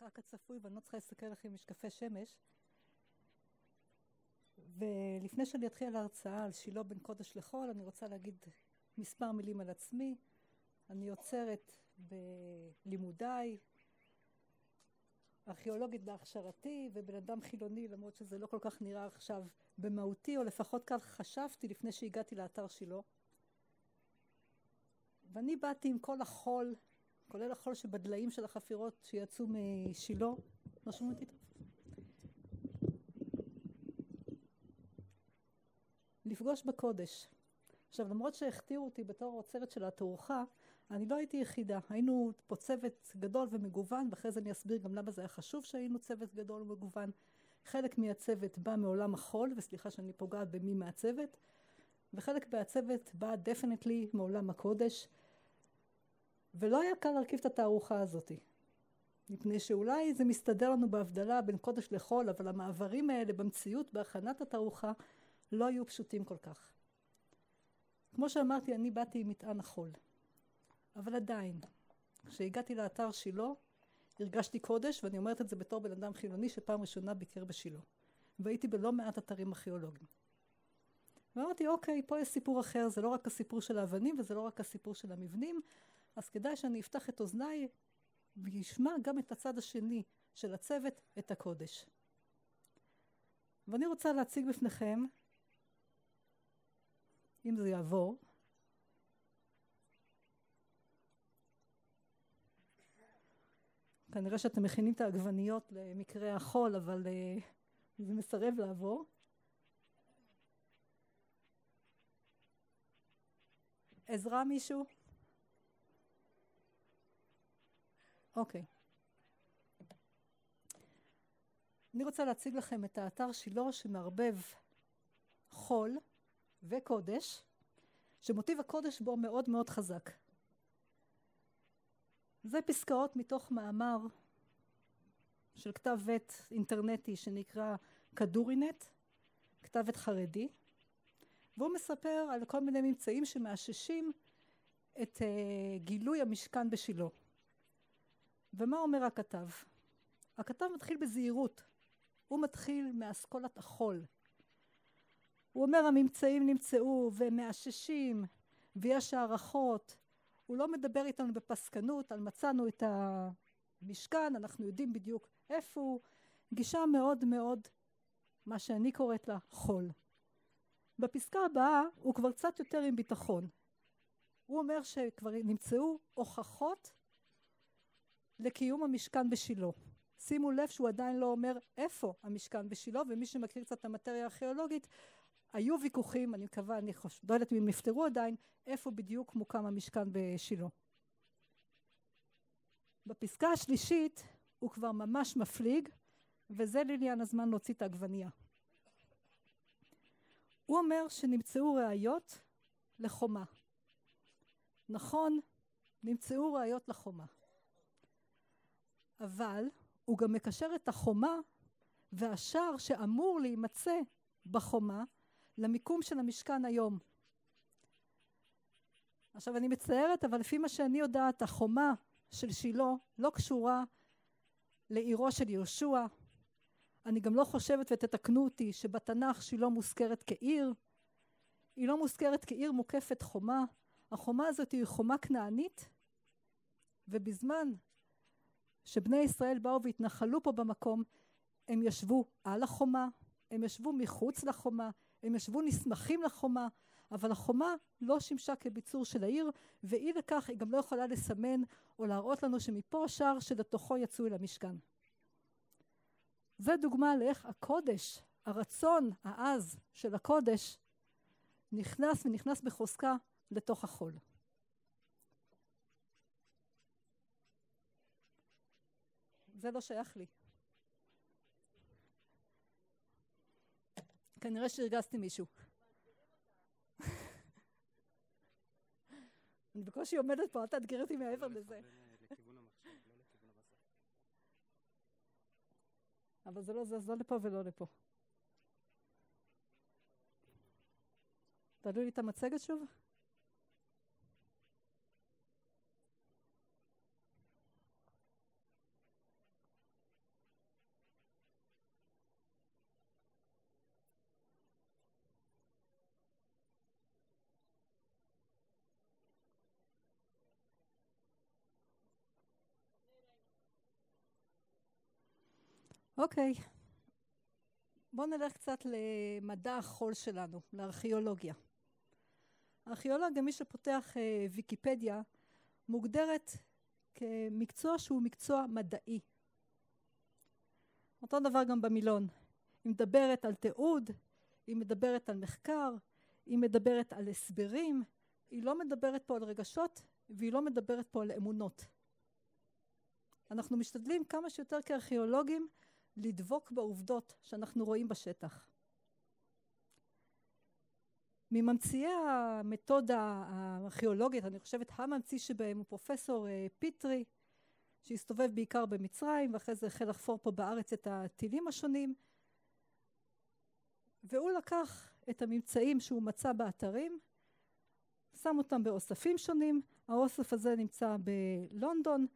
הפקק הצפוי ואני לא צריכה להסתכל לכם משקפי שמש. ולפני שאני אתחיל להרצאה על שילה בין קודש לחול, אני רוצה להגיד מספר מילים על עצמי. אני יוצרת בלימודיי, ארכיאולוגית בהכשרתי ובן אדם חילוני, למרות שזה לא כל כך נראה עכשיו במהותי, או לפחות כך חשבתי לפני שהגעתי לאתר שילה. ואני באתי עם כל החול, כולל החול שבדליים של החפירות שיצאו משילה. לא שומעים אותי טוב? לפגוש בקודש. עכשיו, למרות שהכתירו אותי בתור אוצרת של התערוכה, אני לא הייתי יחידה. היינו פה צוות גדול ומגוון, ואחרי זה אני אסביר גם למה זה היה חשוב שהיינו צוות גדול ומגוון. חלק מהצוות בא מעולם החול, וסליחה שאני פוגעת במי מהצוות, וחלק מהצוות בא definitely מעולם הקודש, ולא היה קל להרכיב את התערוכה הזאת. מפני שאולי זה מסתדר לנו בהבדלה בין קודש לחול, אבל המעברים האלה במציאות, בהכנת התערוכה, לא היו פשוטים כל כך. כמו שאמרתי, אני באתי עם מטען החול. אבל עדיין, כשהגעתי לאתר שילה, הרגשתי קודש, ואני אומרת את זה בתור בן אדם חילוני שפעם ראשונה ביקר בשילה. והייתי בלא מעט אתרים ארכיאולוגיים. ואמרתי, אוקיי, פה יש סיפור אחר, זה לא רק הסיפור של האבנים, וזה לא רק הסיפור של המבנים, אז כדאי שאני אפתח את אוזניי, וישמע גם את הצד השני של הצוות, את הקודש. ואני רוצה להציג בפניכם, אם זה יעבור, כנראה שאתם מכינים את העגבניות למקרה החול, אבל זה מסרב לעבור. עזרה מישהו? אוקיי. אני רוצה להציג לכם את האתר שילה שמערבב חול וקודש, שמוטיב הקודש בו מאוד מאוד חזק. זה פסקאות מתוך מאמר של כתב עת אינטרנטי שנקרא כדורינט, כתב עת חרדי, והוא מספר על כל מיני ממצאים שמאששים את גילוי המשכן בשילה. ומה אומר הכתב? הכתב מתחיל בזהירות, הוא מתחיל מאסכולת החול. הוא אומר הממצאים נמצאו ומאששים ויש הערכות, הוא לא מדבר איתנו בפסקנות על מצאנו את המשכן, אנחנו יודעים בדיוק איפה הוא, גישה מאוד מאוד, מה שאני קוראת לה, חול. בפסקה הבאה הוא כבר קצת יותר עם ביטחון. הוא אומר שכבר נמצאו הוכחות לקיום המשכן בשילה. שימו לב שהוא עדיין לא אומר איפה המשכן בשילה, ומי שמכיר קצת את המטריה הארכיאולוגית, היו ויכוחים, אני מקווה, אני לא יודעת אם נפתרו עדיין, איפה בדיוק מוקם המשכן בשילה. בפסקה השלישית הוא כבר ממש מפליג, וזה לעניין הזמן להוציא את העגבנייה. הוא אומר שנמצאו ראיות לחומה. נכון, נמצאו ראיות לחומה. אבל הוא גם מקשר את החומה והשער שאמור להימצא בחומה למיקום של המשכן היום. עכשיו אני מצטערת, אבל לפי מה שאני יודעת, החומה של שילה לא קשורה לעירו של יהושע. אני גם לא חושבת, ותתקנו אותי, שבתנ"ך שילה מוזכרת כעיר. היא לא מוזכרת כעיר מוקפת חומה. החומה הזאת היא חומה כנענית, ובזמן שבני ישראל באו והתנחלו פה במקום, הם ישבו על החומה, הם ישבו מחוץ לחומה, הם ישבו נסמכים לחומה, אבל החומה לא שימשה כביצור של העיר, ואי לכך היא גם לא יכולה לסמן או להראות לנו שמפה השער שלתוכו יצאו אל המשכן. זה דוגמה לאיך הקודש, הרצון העז של הקודש, נכנס בחוזקה לתוך החול. זה לא שייך לי. כנראה שהרגזתי מישהו. אני בקושי עומדת פה, אל תאתגר אותי מעבר לזה. אבל זה לא זז לא לפה ולא לפה. תעלו לי את המצגת שוב? אוקיי. בואו נלך קצת למדע החול שלנו, לארכיאולוגיה. הארכיאולוגיה, מי שפותח ויקיפדיה, מוגדרת כמקצוע שהוא מקצוע מדעי. אותו דבר גם במילון. היא מדברת על תיעוד, היא מדברת על מחקר, היא מדברת על הסברים, היא לא מדברת פה על רגשות, והיא לא מדברת פה על אמונות. אנחנו משתדלים כמה שיותר כארכיאולוגים לדבוק בעובדות שאנחנו רואים בשטח. מממציאי המתודה הארכיאולוגית, אני חושבת הממציא שבהם הוא פרופסור פיטרי, שהסתובב בעיקר במצרים, ואחרי זה החל לחפור פה בארץ את הטילים השונים, והוא לקח את הממצאים שהוא מצא באתרים, שם אותם באוספים שונים, האוסף הזה נמצא בלונדון,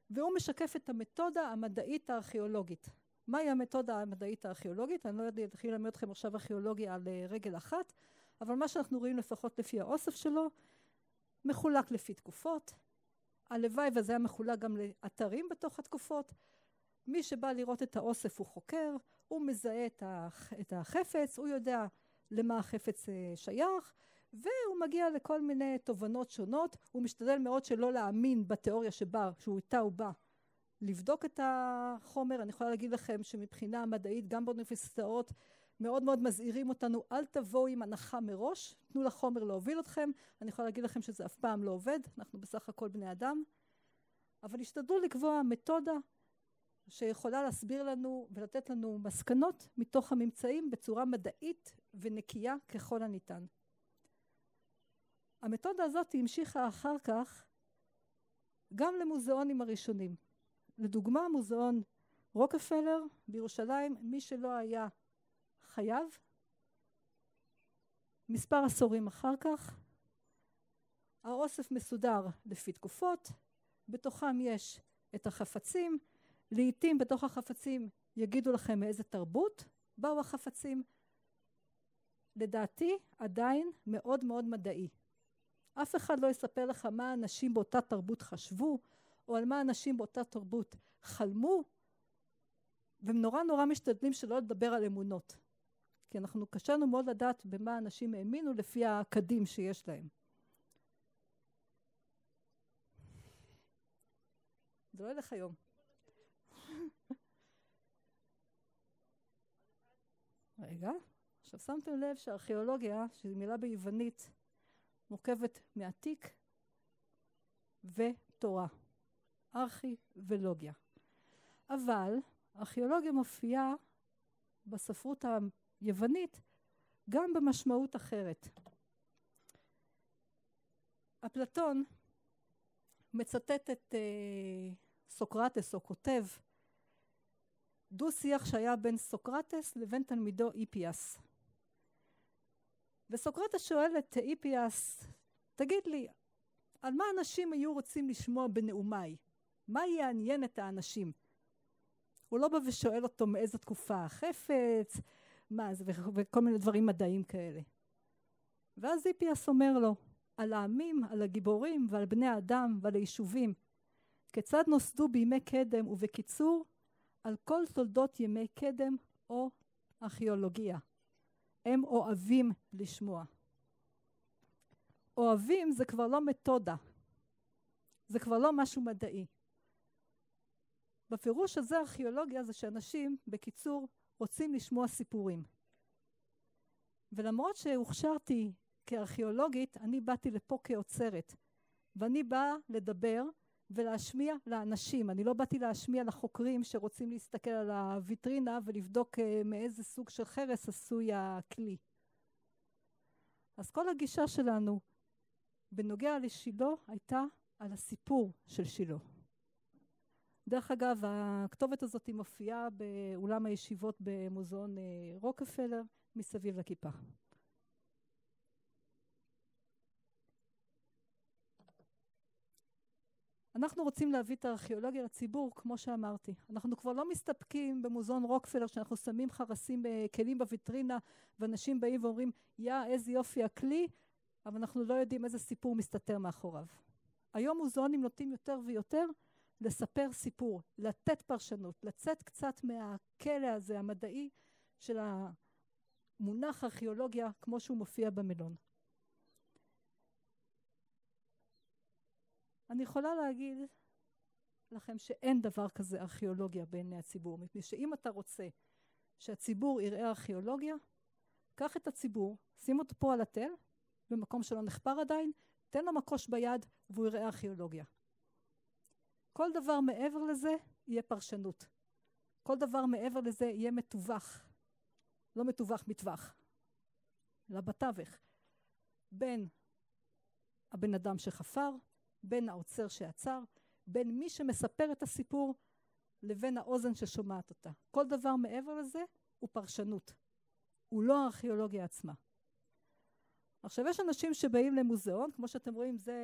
והוא משקף את המתודה המדעית הארכיאולוגית. מהי המתודה המדעית הארכיאולוגית? אני לא יודעת להתחיל ללמד אתכם עכשיו ארכיאולוגיה על רגל אחת, אבל מה שאנחנו רואים לפחות לפי האוסף שלו, מחולק לפי תקופות, הלוואי וזה היה מחולק גם לאתרים בתוך התקופות, מי שבא לראות את האוסף הוא חוקר, הוא מזהה את החפץ, הוא יודע למה החפץ שייך, והוא מגיע לכל מיני תובנות שונות, הוא משתדל מאוד שלא להאמין בתיאוריה שהוא איתה הוא בא לבדוק את החומר. אני יכולה להגיד לכם שמבחינה מדעית, גם באוניברסיטאות, מאוד מאוד מזהירים אותנו, אל תבואו עם הנחה מראש, תנו לחומר להוביל אתכם. אני יכולה להגיד לכם שזה אף פעם לא עובד, אנחנו בסך הכל בני אדם, אבל השתדלו לקבוע מתודה שיכולה להסביר לנו ולתת לנו מסקנות מתוך הממצאים בצורה מדעית ונקייה ככל הניתן. המתודה הזאת המשיכה אחר כך גם למוזיאונים הראשונים. לדוגמה, מוזיאון רוקפלר בירושלים, מי שלא היה חייב, מספר עשורים אחר כך, האוסף מסודר לפי תקופות, בתוכם יש את החפצים, לעתים בתוך החפצים יגידו לכם מאיזה תרבות באו החפצים, לדעתי עדיין מאוד מאוד מדעי. אף אחד לא יספר לך מה אנשים באותה תרבות חשבו, או על מה אנשים באותה תרבות חלמו, ונורא נורא משתדלים שלא לדבר על אמונות. כי אנחנו קשנו מאוד לדעת במה אנשים האמינו לפי הקדים שיש להם. זה לא ילך היום. רגע, עכשיו שמתם לב שהארכיאולוגיה, שהיא מילה ביוונית, מורכבת מעתיק ותורה, ארכי ולוגיה. אבל ארכיאולוגיה מופיעה בספרות היוונית גם במשמעות אחרת. אפלטון מצטט את סוקרטס, או כותב דו שיח שהיה בין סוקרטס לבין תלמידו איפיאס. וסוקרטס שואל את איפיאס, תגיד לי, על מה אנשים היו רוצים לשמוע בנאומיי? מה יעניין את האנשים? הוא לא בא ושואל אותו מאיזו תקופה החפץ, מה זה, וכל מיני דברים מדעיים כאלה. ואז איפיאס אומר לו, על העמים, על הגיבורים ועל בני האדם ועל היישובים, כיצד נוסדו בימי קדם, ובקיצור, על כל תולדות ימי קדם או ארכיאולוגיה. הם אוהבים לשמוע. אוהבים זה כבר לא מתודה. זה כבר לא משהו מדעי. בפירוש הזה ארכיאולוגיה זה שאנשים, בקיצור, רוצים לשמוע סיפורים. ולמרות שהוכשרתי כארכיאולוגית, אני באתי לפה כאוצרת. ואני באה לדבר ולהשמיע לאנשים. אני לא באתי להשמיע לחוקרים שרוצים להסתכל על הוויטרינה ולבדוק מאיזה סוג של חרס עשוי הכלי. אז כל הגישה שלנו בנוגע לשילה הייתה על הסיפור של שילה. דרך אגב, הכתובת הזאת היא מופיעה באולם הישיבות במוזיאון רוקפלר מסביב לכיפה. אנחנו רוצים להביא את הארכיאולוגיה לציבור, כמו שאמרתי. אנחנו כבר לא מסתפקים במוזיאון רוקפלר, שאנחנו שמים חרסים כלים בוויטרינה, ואנשים באים ואומרים, איזה יופי הכלי, אבל אנחנו לא יודעים איזה סיפור מסתתר מאחוריו. היום מוזיאונים נוטים יותר ויותר לספר סיפור, לתת פרשנות, לצאת קצת מהכלא הזה המדעי של המונח ארכיאולוגיה כמו שהוא מופיע במילון. אני יכולה להגיד לכם שאין דבר כזה ארכיאולוגיה בעיני הציבור, מפני שאם אתה רוצה שהציבור יראה ארכיאולוגיה, קח את הציבור, שים אותו פה על התל, במקום שלא נחפר עדיין, תן לו מקוש ביד והוא יראה ארכיאולוגיה. כל דבר מעבר לזה יהיה פרשנות. כל דבר מעבר לזה יהיה מתווך. לא מתווך מטווח, אלא בתווך. בין הבן אדם שחפר, בין העוצר שעצר, בין מי שמספר את הסיפור לבין האוזן ששומעת אותה. כל דבר מעבר לזה הוא פרשנות. הוא לא הארכיאולוגיה עצמה. עכשיו יש אנשים שבאים למוזיאון, כמו שאתם רואים זה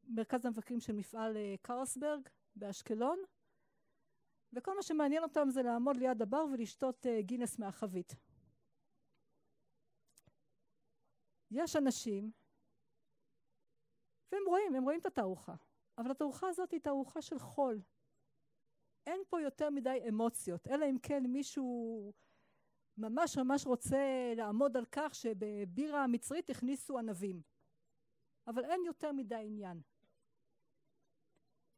מרכז המבקרים של מפעל קרלסברג באשקלון, וכל מה שמעניין אותם זה לעמוד ליד הבר ולשתות גינס מהחבית. יש אנשים, והם רואים את התערוכה, אבל התערוכה הזאת היא תערוכה של חול. אין פה יותר מדי אמוציות, אלא אם כן מישהו ממש רוצה לעמוד על כך שבבירה המצרית הכניסו ענבים. אבל אין יותר מדי עניין.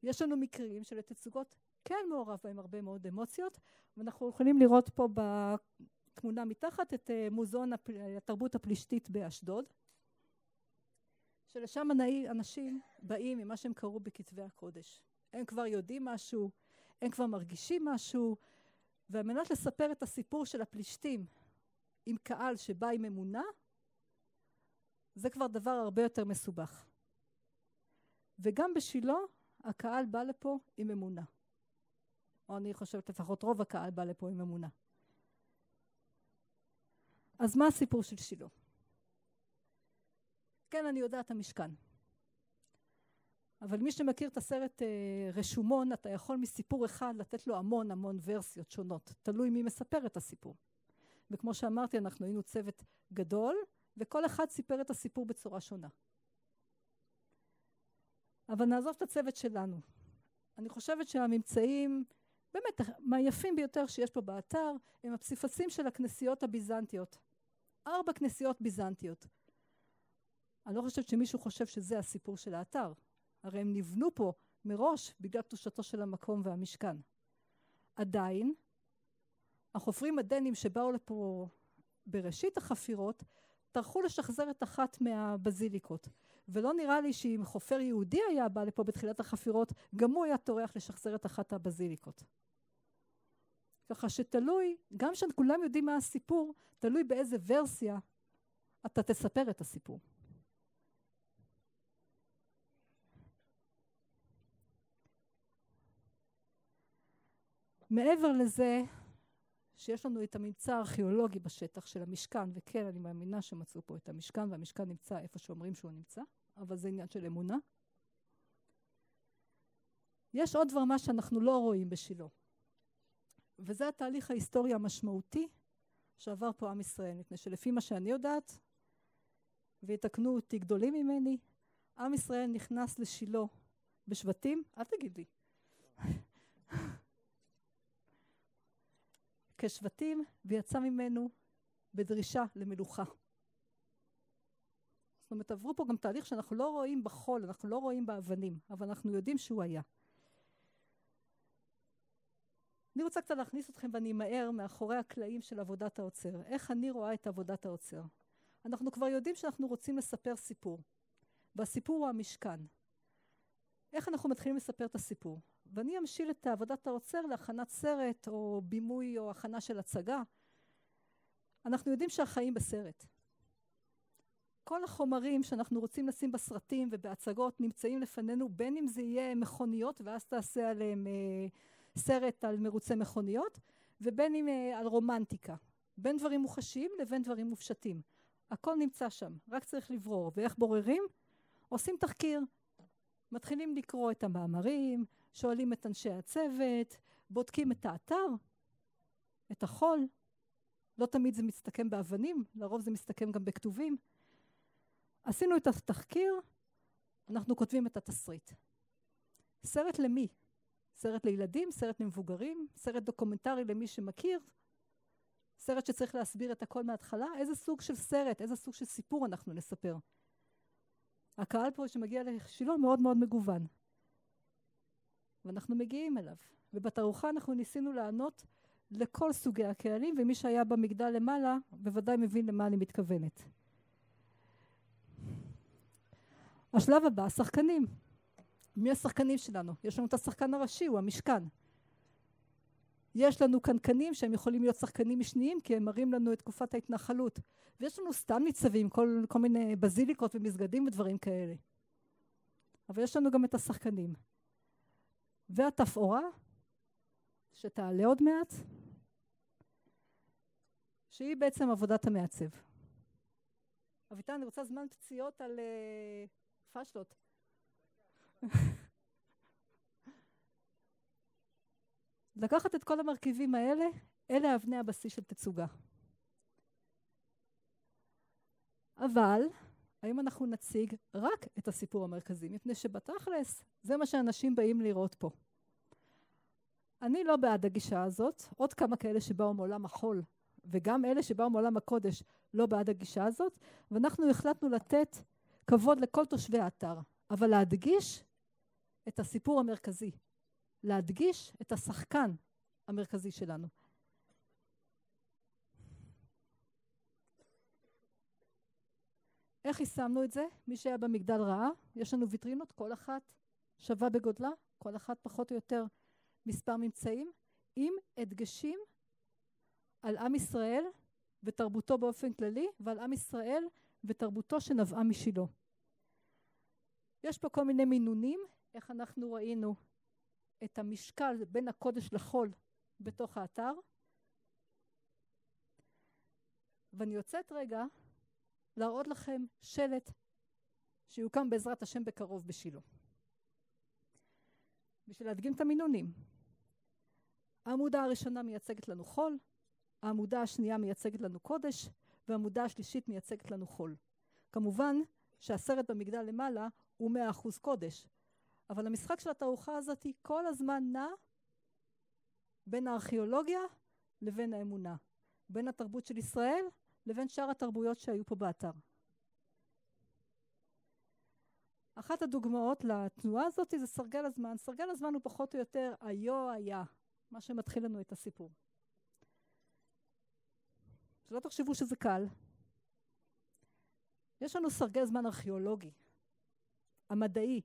יש לנו מקרים של התצוגות כן מעורב בהם הרבה מאוד אמוציות, ואנחנו יכולים לראות פה בתמונה מתחת את מוזיאון התרבות הפלישתית באשדוד, שלשם אנשים באים ממה שהם קראו בכתבי הקודש. הם כבר יודעים משהו, הם כבר מרגישים משהו, ועל מנת לספר את הסיפור של הפלישתים עם קהל שבא עם אמונה, זה כבר דבר הרבה יותר מסובך. וגם בשילה הקהל בא לפה עם אמונה. או אני חושבת לפחות רוב הקהל בא לפה עם אמונה. אז מה הסיפור של שילה? כן, אני יודעת המשכן. אבל מי שמכיר את הסרט רשומון, אתה יכול מסיפור אחד לתת לו המון ורסיות שונות. תלוי מי מספר את הסיפור. וכמו שאמרתי, אנחנו היינו צוות גדול, וכל אחד סיפר את הסיפור בצורה שונה. אבל נעזוב את הצוות שלנו. אני חושבת שהממצאים, באמת, מהיפים ביותר שיש פה באתר, הם הפסיפסים של הכנסיות הביזנטיות. 4 כנסיות ביזנטיות. אני לא חושבת שמישהו חושב שזה הסיפור של האתר. הרי הם נבנו פה מראש בגלל קדושתו של המקום והמשכן. עדיין, החופרים הדנים שבאו לפה בראשית החפירות, טרחו לשחזר את אחת מהבזיליקות. ולא נראה לי שאם חופר יהודי היה בא לפה בתחילת החפירות, גם הוא היה טורח לשחזר את אחת הבזיליקות. ככה שתלוי, גם שכולם יודעים מה הסיפור, תלוי באיזה ורסיה אתה תספר את הסיפור. מעבר לזה, שיש לנו את הממצא הארכיאולוגי בשטח של המשכן, וכן, אני מאמינה שמצאו פה את המשכן, והמשכן נמצא איפה שאומרים שהוא נמצא, אבל זה עניין של אמונה. יש עוד דבר מה שאנחנו לא רואים בשילה, וזה התהליך ההיסטורי המשמעותי שעבר פה עם ישראל, מפני שלפי מה שאני יודעת, ויתקנו אותי גדולים ממני, עם ישראל נכנס לשילה בשבטים, אל תגיד לי, כשבטים, ויצא ממנו בדרישה למלוכה. זאת אומרת, עברו פה גם תהליך שאנחנו לא רואים בחול, אנחנו לא רואים באבנים, אבל אנחנו יודעים שהוא היה. אני רוצה קצת להכניס אתכם ואני אמהר מאחורי הקלעים של עבודת האוצר. איך אני רואה את עבודת האוצר? אנחנו כבר יודעים שאנחנו רוצים לספר סיפור, והסיפור הוא המשכן. איך אנחנו מתחילים לספר את הסיפור? ואני אמשיל את עבודת האוצר להכנת סרט או בימוי או הכנה של הצגה. אנחנו יודעים שהחיים בסרט. כל החומרים שאנחנו רוצים לשים בסרטים ובהצגות נמצאים לפנינו, בין אם זה יהיה מכוניות ואז תעשה עליהם סרט על מרוצי מכוניות, ובין אם על רומנטיקה. בין דברים מוחשיים לבין דברים מופשטים. הכל נמצא שם, רק צריך לברור. ואיך בוררים? עושים תחקיר. מתחילים לקרוא את המאמרים, שואלים את אנשי הצוות, בודקים את האתר, את החול. לא תמיד זה מסתכם באבנים, לרוב זה מסתכם גם בכתובים. עשינו את התחקיר, אנחנו כותבים את התסריט. סרט למי? סרט לילדים, סרט למבוגרים, סרט דוקומנטרי למי שמכיר, סרט שצריך להסביר את הכל מההתחלה, איזה סוג של סרט, איזה סוג של סיפור אנחנו נספר. הקהל פה שמגיע לשילה מאוד מאוד מגוון. ואנחנו מגיעים אליו. ובתערוכה אנחנו ניסינו לענות לכל סוגי הקהלים, ומי שהיה במגדל למעלה בוודאי מבין למה אני מתכוונת. השלב הבא, שחקנים. מי השחקנים שלנו? יש לנו את השחקן הראשי, הוא המשכן. יש לנו קנקנים שהם יכולים להיות שחקנים משניים, כי הם מראים לנו את תקופת ההתנחלות. ויש לנו סתם ניצבים, כל מיני בזיליקות ומסגדים ודברים כאלה. אבל יש לנו גם את השחקנים. והתפאורה, שתעלה עוד מעט, שהיא בעצם עבודת המעצב. אביטל, אני רוצה זמן פציעות על פשלות. לקחת את כל המרכיבים האלה, אלה אבני הבסיס של תצוגה. אבל, האם אנחנו נציג רק את הסיפור המרכזי? מפני שבתכלס, זה מה שאנשים באים לראות פה. אני לא בעד הגישה הזאת, עוד כמה כאלה שבאו מעולם החול, וגם אלה שבאו מעולם הקודש לא בעד הגישה הזאת, ואנחנו החלטנו לתת כבוד לכל תושבי האתר, אבל להדגיש את הסיפור המרכזי, להדגיש את השחקן המרכזי שלנו. איך יישמנו את זה? מי שהיה במגדל ראה, יש לנו ויטרינות, כל אחת שווה בגודלה, כל אחת פחות או יותר מספר ממצאים, עם הדגשים על עם ישראל ותרבותו באופן כללי, ועל עם ישראל ותרבותו שנבעה משילו. יש פה כל מיני מינונים, איך אנחנו ראינו את המשקל בין הקודש לחול בתוך האתר. ואני יוצאת רגע להראות לכם שלט שיוקם בעזרת השם בקרוב בשילה. בשביל להדגים את המינונים. העמודה הראשונה מייצגת לנו חול, העמודה השנייה מייצגת לנו קודש, והעמודה השלישית מייצגת לנו חול. כמובן שהסרט במגדל למעלה הוא 100% קודש, אבל המשחק של התערוכה הזאת היא כל הזמן נע בין הארכיאולוגיה לבין האמונה, בין התרבות של ישראל לבין שאר התרבויות שהיו פה באתר. אחת הדוגמאות לתנועה הזאת זה סרגל הזמן. סרגל הזמן הוא פחות או יותר היה, מה שמתחיל לנו את הסיפור. שלא תחשבו שזה קל. יש לנו סרגל זמן ארכיאולוגי, המדעי.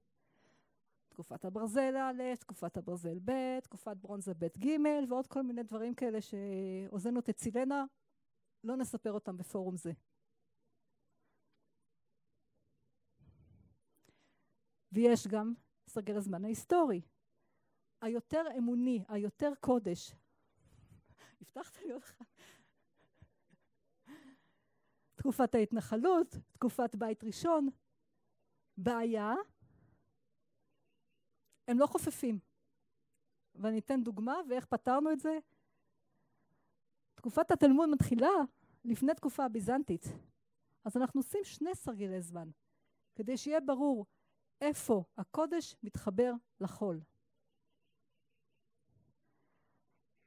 תקופת הברזל א', תקופת הברזל ב', תקופת ברונזה ב' ג' ועוד כל מיני דברים כאלה שאוזנו תצילנה, לא נספר אותם בפורום זה. ויש גם סרגל הזמן ההיסטורי, היותר אמוני, היותר קודש. הבטחת לי אותך. תקופת ההתנחלות, תקופת בית ראשון. בעיה, הם לא חופפים. ואני אתן דוגמה ואיך פתרנו את זה. תקופת התלמוד מתחילה לפני תקופה הביזנטית. אז אנחנו עושים 2 סרגלי זמן, כדי שיהיה ברור איפה הקודש מתחבר לחול.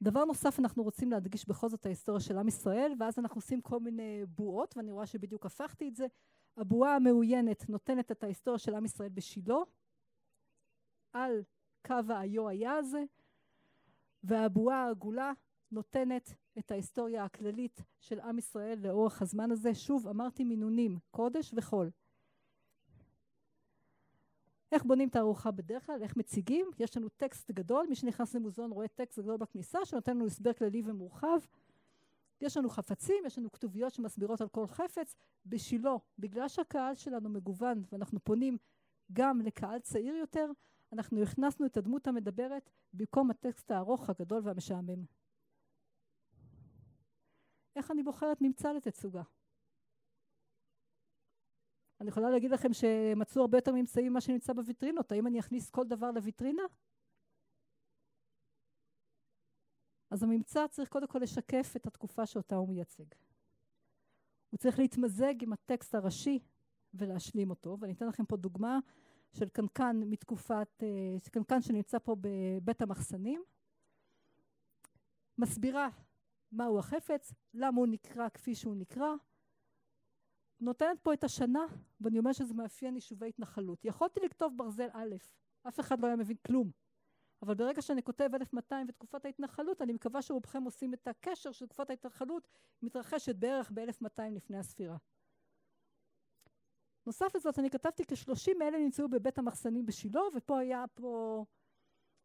דבר נוסף, אנחנו רוצים להדגיש בכל זאת ההיסטוריה של עם ישראל, ואז אנחנו עושים כל מיני בועות, ואני רואה שבדיוק הפכתי את זה. הבועה המעוינת נותנת את ההיסטוריה של עם ישראל בשילה, על קו היה הזה, והבועה העגולה נותנת את ההיסטוריה הכללית של עם ישראל לאורך הזמן הזה. שוב, אמרתי מינונים, קודש וחול. איך בונים תערוכה בדרך כלל? איך מציגים? יש לנו טקסט גדול, מי שנכנס למוזיאון רואה טקסט גדול בכניסה, שנותן לנו הסבר כללי ומורחב. יש לנו חפצים, יש לנו כתוביות שמסבירות על כל חפץ. בשילה, בגלל שהקהל שלנו מגוון, ואנחנו פונים גם לקהל צעיר יותר, אנחנו הכנסנו את הדמות המדברת במקום הטקסט הארוך, הגדול והמשעמם. איך אני בוחרת ממצא לתצוגה? אני יכולה להגיד לכם שמצאו הרבה יותר ממצאים ממה שנמצא בוויטרינות. האם אני אכניס כל דבר לוויטרינה? אז הממצא צריך קודם כל לשקף את התקופה שאותה הוא מייצג. הוא צריך להתמזג עם הטקסט הראשי ולהשלים אותו. ואני אתן לכם פה דוגמה של קנקן מתקופת, קנקן שנמצא פה בבית המחסנים. מסבירה מהו החפץ, למה הוא נקרא כפי שהוא נקרא. נותנת פה את השנה, ואני אומר שזה מאפיין יישובי התנחלות. יכולתי לכתוב ברזל א', אף אחד לא היה מבין כלום. אבל ברגע שאני כותב 1200 ותקופת ההתנחלות, אני מקווה שרובכם עושים את הקשר של תקופת ההתנחלות מתרחשת בערך ב-1200 לפני הספירה. נוסף לזאת, אני כתבתי כ-30 מאלה נמצאו בבית המחסנים בשילה, ופה היה פה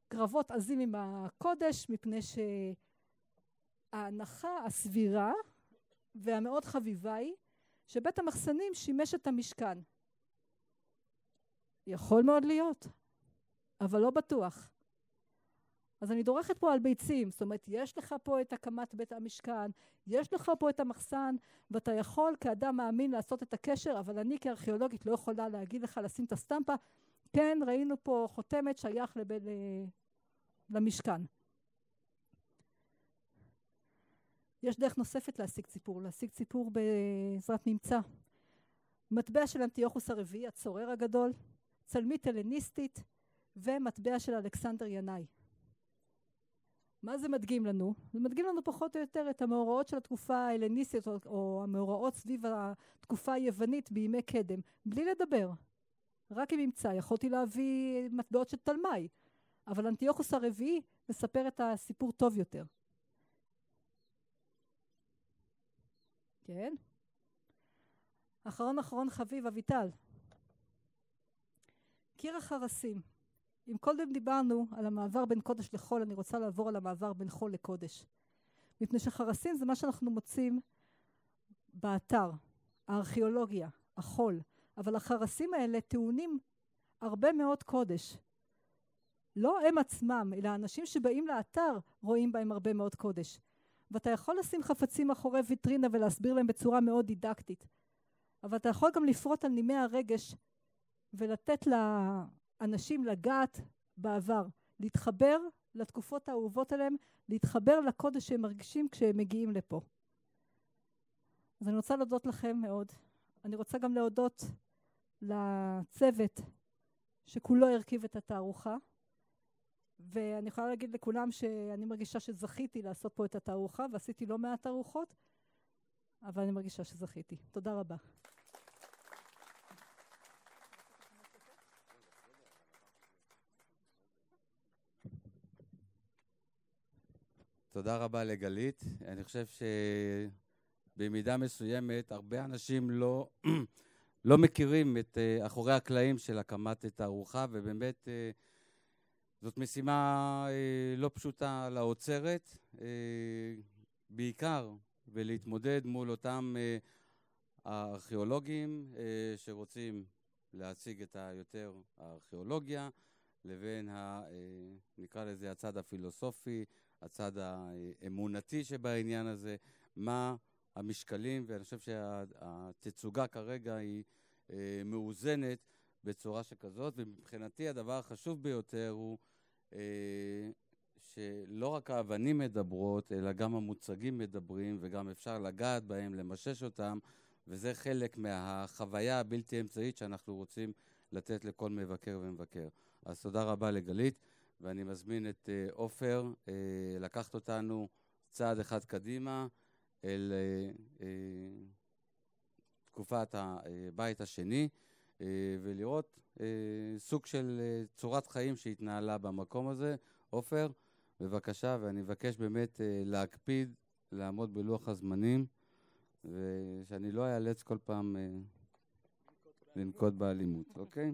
קרבות עזים עם הקודש, מפני שההנחה הסבירה והמאוד חביבה היא, שבית המחסנים שימש את המשכן. יכול מאוד להיות, אבל לא בטוח. אז אני דורכת פה על ביצים, זאת אומרת, יש לך פה את הקמת בית המשכן, יש לך פה את המחסן, ואתה יכול כאדם מאמין לעשות את הקשר, אבל אני כארכיאולוגית לא יכולה להגיד לך לשים את הסטמפה, כן, ראינו פה חותמת שייך למשכן. יש דרך נוספת להשיג ציפור בעזרת ממצא. מטבע של אנטיוכוס הרביעי, הצורר הגדול, צלמית הלניסטית, ומטבע של אלכסנדר ינאי. מה זה מדגים לנו? זה מדגים לנו פחות או יותר את המאורעות של התקופה ההלניסטית, או המאורעות סביב התקופה היוונית בימי קדם, בלי לדבר. רק עם ממצא. יכולתי להביא מטבעות של תלמי, אבל אנטיוכוס הרביעי מספר את הסיפור טוב יותר. כן? אחרון חביב, אביטל. קיר החרסים. אם קודם דיברנו על המעבר בין קודש לחול, אני רוצה לעבור על המעבר בין חול לקודש. מפני שחרסים זה מה שאנחנו מוצאים באתר, הארכיאולוגיה, החול. אבל החרסים האלה טעונים הרבה מאוד קודש. לא הם עצמם, אלא האנשים שבאים לאתר רואים בהם הרבה מאוד קודש. ואתה יכול לשים חפצים אחורי ויטרינה ולהסביר להם בצורה מאוד דידקטית. אבל אתה יכול גם לפרוט על נימי הרגש ולתת לאנשים לגעת בעבר, להתחבר לתקופות האהובות עליהם, להתחבר לקודש שהם מרגישים כשהם מגיעים לפה. אז אני רוצה להודות לכם מאוד. אני רוצה גם להודות לצוות שכולו הרכיב את התערוכה. ואני יכולה להגיד לכולם שאני מרגישה שזכיתי לעשות פה את התערוכה, ועשיתי לא מעט תערוכות, אבל אני מרגישה שזכיתי. תודה רבה. תודה רבה לגלית. אני חושב שבמידה מסוימת הרבה אנשים לא מכירים את אחורי הקלעים של הקמת התערוכה, ובאמת זאת משימה לא פשוטה לאוצרת, בעיקר ולהתמודד מול אותם הארכיאולוגים שרוצים להציג את היותר הארכיאולוגיה, לבין נקרא לזה הצד הפילוסופי, הצד האמונתי שבעניין הזה, מה המשקלים, ואני חושב שהתצוגה כרגע היא מאוזנת בצורה שכזאת, ומבחינתי הדבר החשוב ביותר הוא שלא רק האבנים מדברות, אלא גם המוצגים מדברים, וגם אפשר לגעת בהם, למשש אותם, וזה חלק מהחוויה הבלתי אמצעית שאנחנו רוצים לתת לכל מבקר ומבקר. אז תודה רבה לגלית, ואני מזמין את עופר לקחת אותנו צעד אחד קדימה אל תקופת הבית השני, ולראות סוג של צורת חיים שהתנהלה במקום הזה. עופר, בבקשה, ואני מבקש באמת להקפיד, לעמוד בלוח הזמנים, ושאני לא אאלץ כל פעם לנקוט באלימות, אוקיי?